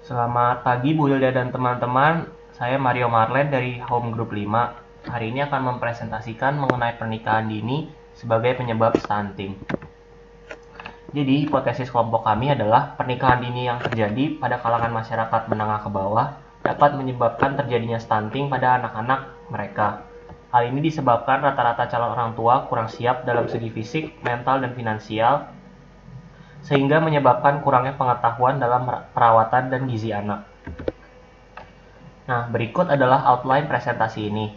Selamat pagi Bu Hilda dan teman-teman, saya Mario Marlen dari Home Group 5. Hari ini akan mempresentasikan mengenai pernikahan dini sebagai penyebab stunting. Jadi, hipotesis kelompok kami adalah pernikahan dini yang terjadi pada kalangan masyarakat menengah ke bawah dapat menyebabkan terjadinya stunting pada anak-anak mereka. Hal ini disebabkan rata-rata calon orang tua kurang siap dalam segi fisik, mental, dan finansial, sehingga menyebabkan kurangnya pengetahuan dalam perawatan dan gizi anak. Nah, berikut adalah outline presentasi ini.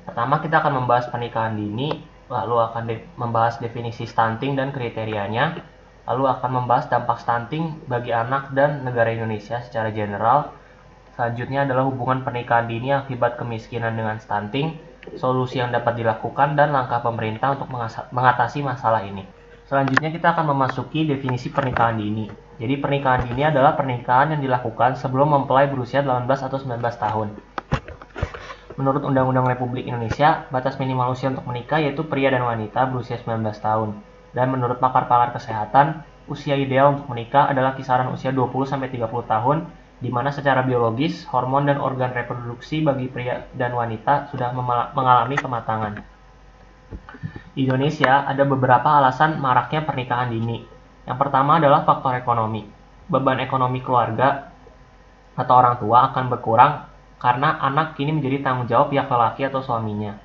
Pertama, kita akan membahas pernikahan dini, lalu akan membahas definisi stunting dan kriterianya, lalu akan membahas dampak stunting bagi anak dan negara Indonesia secara general. Selanjutnya adalah hubungan pernikahan dini akibat kemiskinan dengan stunting, solusi yang dapat dilakukan, dan langkah pemerintah untuk mengatasi masalah ini. Selanjutnya kita akan memasuki definisi pernikahan dini. Jadi pernikahan dini adalah pernikahan yang dilakukan sebelum mempelai berusia 18 atau 19 tahun. Menurut Undang-Undang Republik Indonesia, batas minimal usia untuk menikah yaitu pria dan wanita berusia 19 tahun. Dan menurut pakar-pakar kesehatan, usia ideal untuk menikah adalah kisaran usia 20-30 tahun, di mana secara biologis, hormon dan organ reproduksi bagi pria dan wanita sudah mengalami kematangan. Di Indonesia, ada beberapa alasan maraknya pernikahan dini. Yang pertama adalah faktor ekonomi. Beban ekonomi keluarga atau orang tua akan berkurang karena anak kini menjadi tanggung jawab pihak lelaki atau suaminya.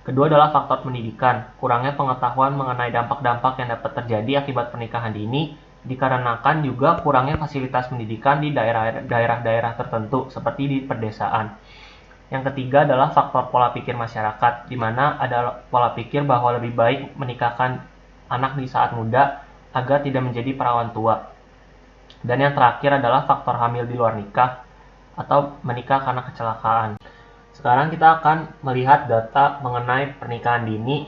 Kedua adalah faktor pendidikan. Kurangnya pengetahuan mengenai dampak-dampak yang dapat terjadi akibat pernikahan dini dikarenakan juga kurangnya fasilitas pendidikan di daerah-daerah tertentu seperti di pedesaan. Yang ketiga adalah faktor pola pikir masyarakat, di mana ada pola pikir bahwa lebih baik menikahkan anak di saat muda agar tidak menjadi perawan tua. Dan yang terakhir adalah faktor hamil di luar nikah atau menikah karena kecelakaan. Sekarang kita akan melihat data mengenai pernikahan dini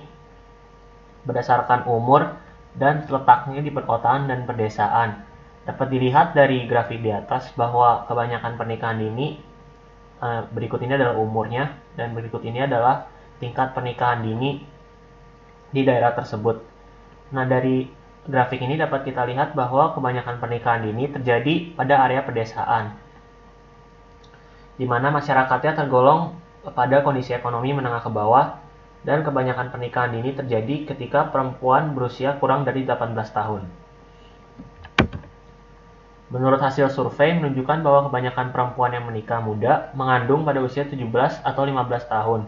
berdasarkan umur dan letaknya di perkotaan dan pedesaan. Dapat dilihat dari grafik di atas bahwa kebanyakan pernikahan dini berikut ini adalah umurnya, dan berikut ini adalah tingkat pernikahan dini di daerah tersebut. Nah, dari grafik ini dapat kita lihat bahwa kebanyakan pernikahan dini terjadi pada area pedesaan, di mana masyarakatnya tergolong pada kondisi ekonomi menengah ke bawah, dan kebanyakan pernikahan dini terjadi ketika perempuan berusia kurang dari 18 tahun. Menurut hasil survei menunjukkan bahwa kebanyakan perempuan yang menikah muda mengandung pada usia 17 atau 15 tahun.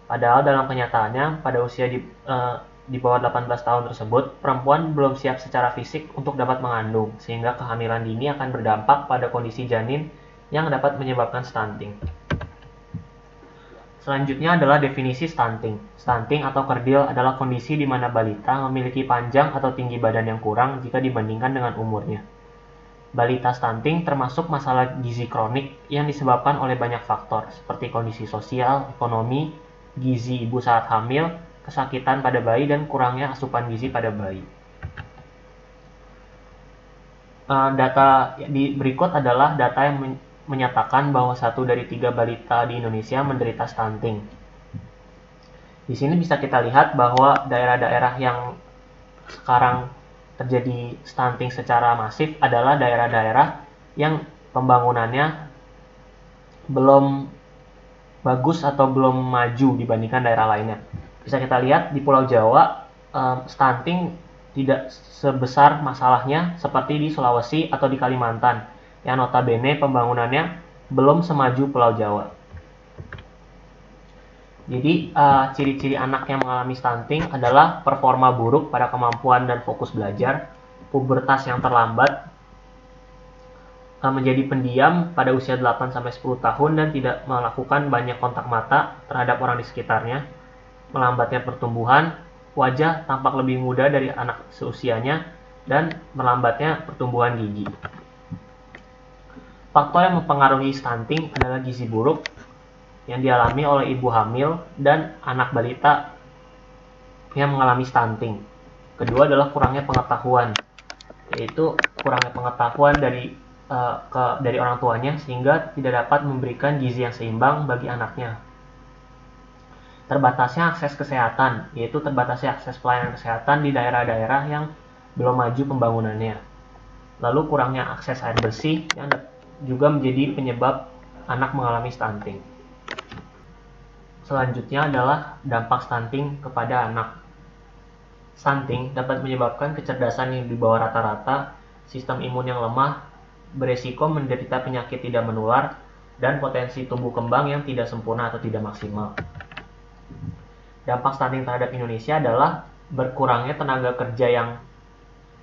Padahal dalam kenyataannya pada usia di bawah 18 tahun tersebut, perempuan belum siap secara fisik untuk dapat mengandung, sehingga kehamilan dini akan berdampak pada kondisi janin yang dapat menyebabkan stunting. Selanjutnya adalah definisi stunting. Stunting atau kerdil adalah kondisi di mana balita memiliki panjang atau tinggi badan yang kurang jika dibandingkan dengan umurnya. Balita stunting termasuk masalah gizi kronik yang disebabkan oleh banyak faktor seperti kondisi sosial, ekonomi, gizi ibu saat hamil, kesakitan pada bayi, dan kurangnya asupan gizi pada bayi. Data berikut adalah data yang menyatakan bahwa 1 dari 3 balita di Indonesia menderita stunting. Di sini bisa kita lihat bahwa daerah-daerah yang sekarang terjadi stunting secara masif adalah daerah-daerah yang pembangunannya belum bagus atau belum maju dibandingkan daerah lainnya. Bisa kita lihat di Pulau Jawa, stunting tidak sebesar masalahnya seperti di Sulawesi atau di Kalimantan, yang notabene pembangunannya belum semaju Pulau Jawa. Jadi, ciri-ciri anak yang mengalami stunting adalah performa buruk pada kemampuan dan fokus belajar, pubertas yang terlambat, menjadi pendiam pada usia 8-10 tahun dan tidak melakukan banyak kontak mata terhadap orang di sekitarnya, melambatnya pertumbuhan, wajah tampak lebih muda dari anak seusianya, dan melambatnya pertumbuhan gigi. Faktor yang mempengaruhi stunting adalah gizi buruk yang dialami oleh ibu hamil dan anak balita yang mengalami stunting. Kedua adalah kurangnya pengetahuan, yaitu kurangnya pengetahuan dari orang tuanya sehingga tidak dapat memberikan gizi yang seimbang bagi anaknya. Terbatasnya akses kesehatan, yaitu terbatasnya akses pelayanan kesehatan di daerah-daerah yang belum maju pembangunannya. Lalu kurangnya akses air bersih juga menjadi penyebab anak mengalami stunting. Selanjutnya adalah dampak stunting kepada anak. Stunting dapat menyebabkan kecerdasan yang di bawah rata-rata, sistem imun yang lemah, beresiko menderita penyakit tidak menular, dan potensi tumbuh kembang yang tidak sempurna atau tidak maksimal. Dampak stunting terhadap Indonesia adalah berkurangnya tenaga kerja yang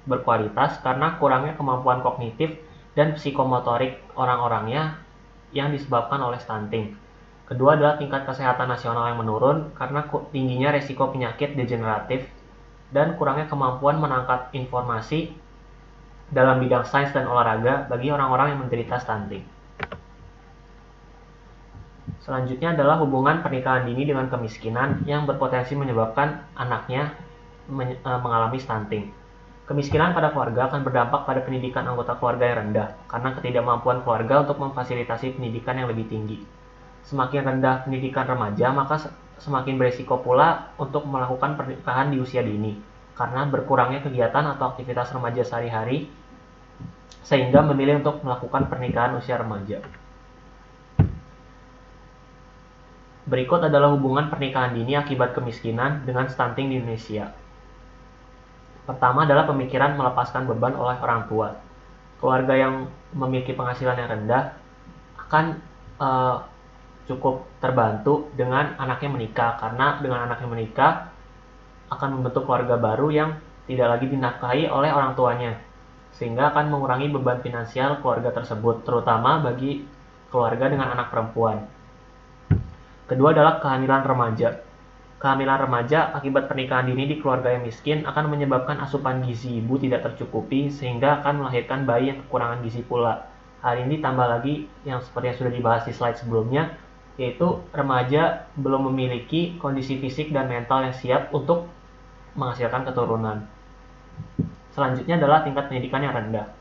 berkualitas karena kurangnya kemampuan kognitif dan psikomotorik orang-orangnya yang disebabkan oleh stunting. Kedua adalah tingkat kesehatan nasional yang menurun karena tingginya resiko penyakit degeneratif dan kurangnya kemampuan menangkap informasi dalam bidang sains dan olahraga bagi orang-orang yang menderita stunting. Selanjutnya adalah hubungan pernikahan dini dengan kemiskinan yang berpotensi menyebabkan anaknya mengalami stunting. Kemiskinan pada keluarga akan berdampak pada pendidikan anggota keluarga yang rendah karena ketidakmampuan keluarga untuk memfasilitasi pendidikan yang lebih tinggi. Semakin rendah pendidikan remaja, maka semakin beresiko pula untuk melakukan pernikahan di usia dini karena berkurangnya kegiatan atau aktivitas remaja sehari-hari sehingga memilih untuk melakukan pernikahan usia remaja. Berikut adalah hubungan pernikahan dini akibat kemiskinan dengan stunting di Indonesia. Pertama adalah pemikiran melepaskan beban oleh orang tua. Keluarga yang memiliki penghasilan yang rendah akan cukup terbantu dengan anaknya menikah, karena dengan anaknya menikah akan membentuk keluarga baru yang tidak lagi dinafkahi oleh orang tuanya, sehingga akan mengurangi beban finansial keluarga tersebut, terutama bagi keluarga dengan anak perempuan. Kedua adalah kehamilan remaja. Kehamilan remaja akibat pernikahan dini di keluarga yang miskin akan menyebabkan asupan gizi ibu tidak tercukupi sehingga akan melahirkan bayi yang kekurangan gizi pula. Hal ini tambah lagi yang seperti yang sudah dibahas di slide sebelumnya, yaitu remaja belum memiliki kondisi fisik dan mental yang siap untuk menghasilkan keturunan. Selanjutnya adalah tingkat pendidikan yang rendah.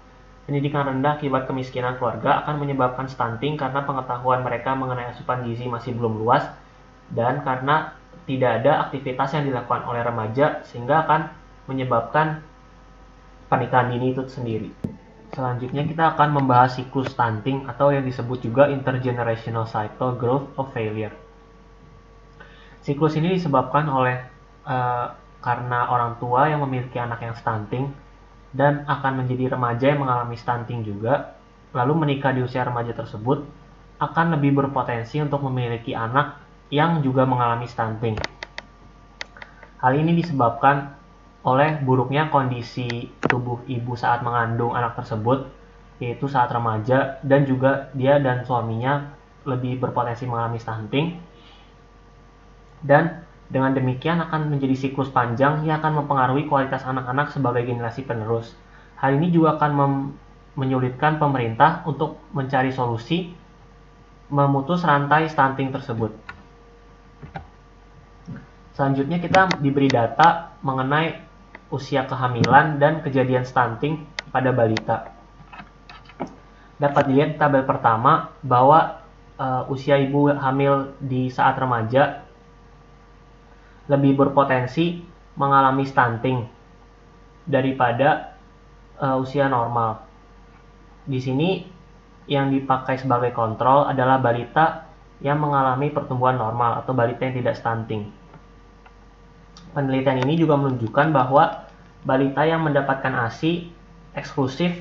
Pendidikan rendah akibat kemiskinan keluarga akan menyebabkan stunting karena pengetahuan mereka mengenai asupan gizi masih belum luas dan karena tidak ada aktivitas yang dilakukan oleh remaja sehingga akan menyebabkan pernikahan dini itu sendiri. Selanjutnya kita akan membahas siklus stunting atau yang disebut juga intergenerational cycle growth of failure. Siklus ini disebabkan oleh karena orang tua yang memiliki anak yang stunting dan akan menjadi remaja yang mengalami stunting juga, lalu menikah di usia remaja tersebut akan lebih berpotensi untuk memiliki anak yang juga mengalami stunting. Hal ini disebabkan oleh buruknya kondisi tubuh ibu saat mengandung anak tersebut, yaitu saat remaja, dan juga dia dan suaminya lebih berpotensi mengalami stunting. Dan dengan demikian akan menjadi siklus panjang yang akan mempengaruhi kualitas anak-anak sebagai generasi penerus. Hal ini juga akan menyulitkan pemerintah untuk mencari solusi memutus rantai stunting tersebut. Selanjutnya kita diberi data mengenai usia kehamilan dan kejadian stunting pada balita. Dapat dilihat di tabel pertama bahwa usia ibu hamil di saat remaja lebih berpotensi mengalami stunting daripada usia normal. Di sini yang dipakai sebagai kontrol adalah balita yang mengalami pertumbuhan normal atau balita yang tidak stunting. Penelitian ini juga menunjukkan bahwa balita yang mendapatkan ASI eksklusif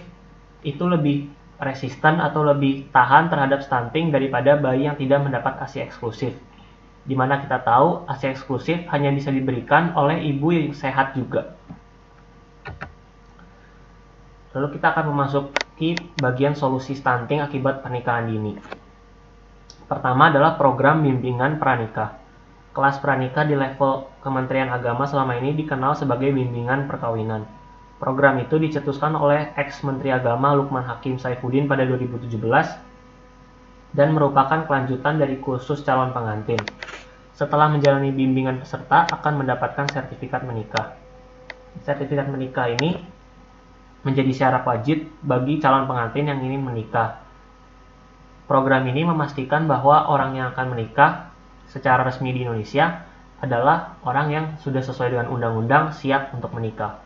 itu lebih resisten atau lebih tahan terhadap stunting daripada bayi yang tidak mendapat ASI eksklusif. Di mana kita tahu ASI eksklusif hanya bisa diberikan oleh ibu yang sehat juga. Lalu kita akan memasuki bagian solusi stunting akibat pernikahan dini. Pertama adalah program bimbingan pranikah. Kelas pranikah di level Kementerian Agama selama ini dikenal sebagai bimbingan perkawinan. Program itu dicetuskan oleh ex-Menteri Agama Lukman Hakim Saifuddin pada 2017 dan merupakan kelanjutan dari kursus calon pengantin. Setelah menjalani bimbingan, peserta akan mendapatkan sertifikat menikah. Sertifikat menikah ini menjadi syarat wajib bagi calon pengantin yang ingin menikah. Program ini memastikan bahwa orang yang akan menikah secara resmi di Indonesia adalah orang yang sudah sesuai dengan undang-undang siap untuk menikah.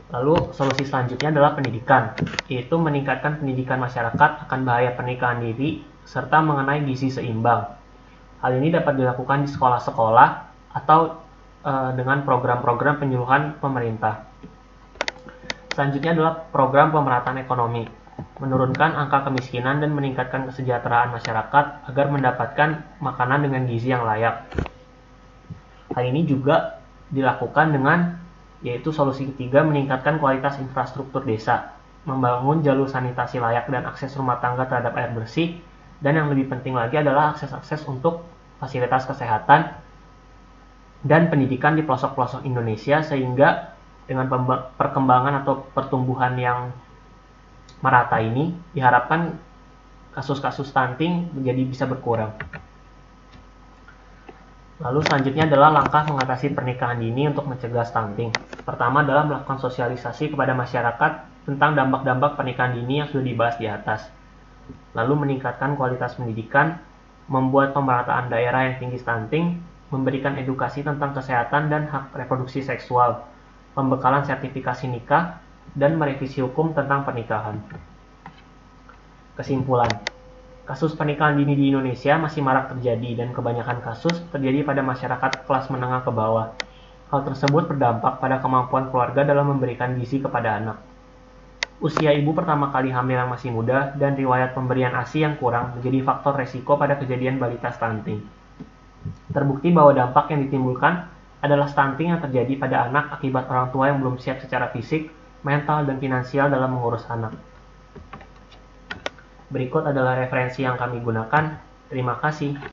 Lalu solusi selanjutnya adalah pendidikan, yaitu meningkatkan pendidikan masyarakat akan bahaya pernikahan dini serta mengenai gizi seimbang. Hal ini dapat dilakukan di sekolah-sekolah atau dengan program-program penyuluhan pemerintah. Selanjutnya adalah program pemerataan ekonomi, menurunkan angka kemiskinan dan meningkatkan kesejahteraan masyarakat agar mendapatkan makanan dengan gizi yang layak. Hal ini juga dilakukan dengan yaitu solusi ketiga, meningkatkan kualitas infrastruktur desa, membangun jalur sanitasi layak dan akses rumah tangga terhadap air bersih, dan yang lebih penting lagi adalah akses-akses untuk fasilitas kesehatan dan pendidikan di pelosok-pelosok Indonesia, sehingga dengan perkembangan atau pertumbuhan yang merata ini diharapkan kasus-kasus stunting menjadi bisa berkurang. Lalu selanjutnya adalah langkah mengatasi pernikahan dini untuk mencegah stunting. Pertama adalah melakukan sosialisasi kepada masyarakat tentang dampak-dampak pernikahan dini yang sudah dibahas di atas. Lalu meningkatkan kualitas pendidikan, membuat pemerataan daerah yang tinggi stunting, memberikan edukasi tentang kesehatan dan hak reproduksi seksual, pembekalan sertifikasi nikah, dan merevisi hukum tentang pernikahan. Kesimpulan. Kasus pernikahan dini di Indonesia masih marak terjadi dan kebanyakan kasus terjadi pada masyarakat kelas menengah ke bawah. Hal tersebut berdampak pada kemampuan keluarga dalam memberikan gizi kepada anak. Usia ibu pertama kali hamil yang masih muda dan riwayat pemberian ASI yang kurang menjadi faktor resiko pada kejadian balita stunting. Terbukti bahwa dampak yang ditimbulkan adalah stunting yang terjadi pada anak akibat orang tua yang belum siap secara fisik, mental, dan finansial dalam mengurus anak. Berikut adalah referensi yang kami gunakan. Terima kasih.